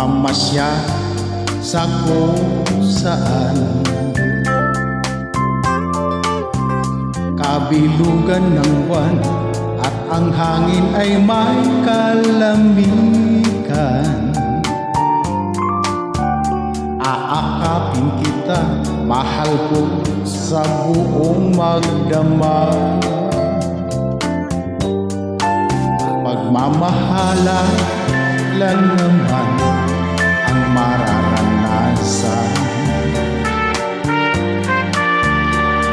mamasya sa kung saan. Kabilugan ng buwan at ang hangin ay may kalamigan. Aakapin kita, mahal ko sa buong magdamag. Pagmamahalan lang naman ang mararanasan.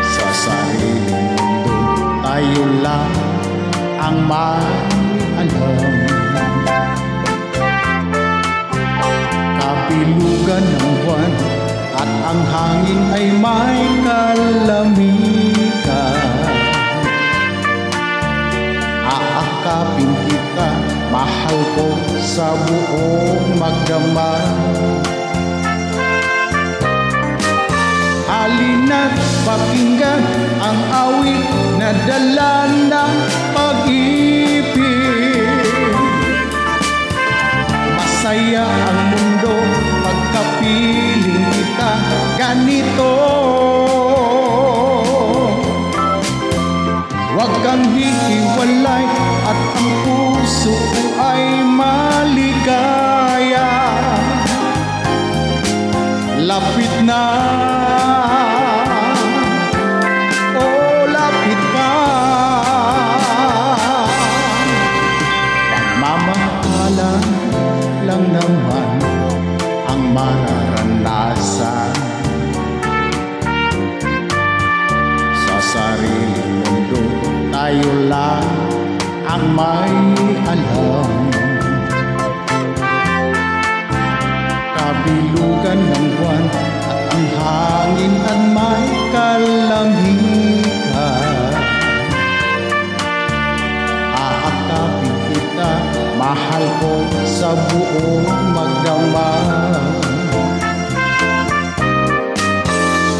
Sa sariling mundo tayo lang ang may-alam. Kabilugan ng buwan at ang hangin ay may kalamigan. Aakapin kita, mahal ko sa buong magdamag. Halina't pakinggan ang awit na dala ng pag-ibig. Masaya ang mundo pagkapiling kita ganito. Huwag kang hihiwalay at ang puso ko ay maligaya. Lapit na, oh lapit ka. Pagmamahalan lang naman ang mararanasan. Sa sariling mundo tayo lang ang may alam. Kabilugan ng buwan at ang hangin at may kalamigan. Aakapin kita, mahal ko sa buong magdamag.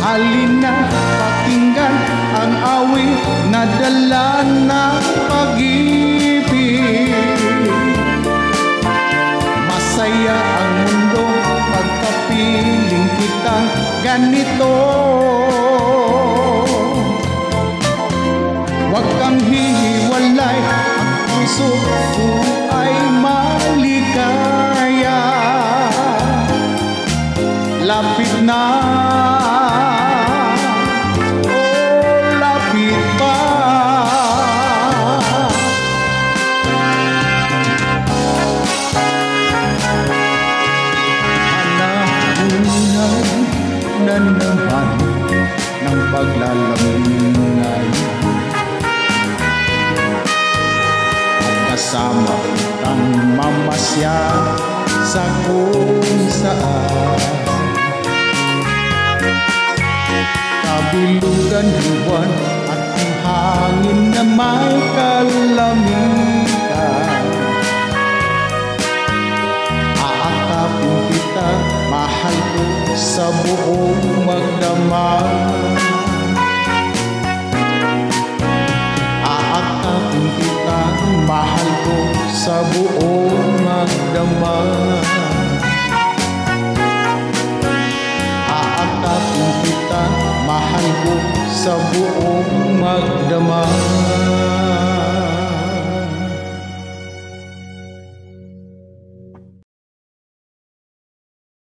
Halina, pakinggan ang awit na dala ng pag-ibig. Masaya ang mundo pagkapiling kita ganito. Huwag kang hihiwalay, ang puso ko ay maligaya. Lapit na, na naman ng paglalamingay. At kasama kitang mamasya sa kung saan. Kabilugan ng buwan at ang hangin na may kalamigan. Aakapin kita, mahal ko sa buong magdamag. Aakapin kita, mahal ko sa buong magdamag. Aakapin kita, mahal ko sa buong magdamag.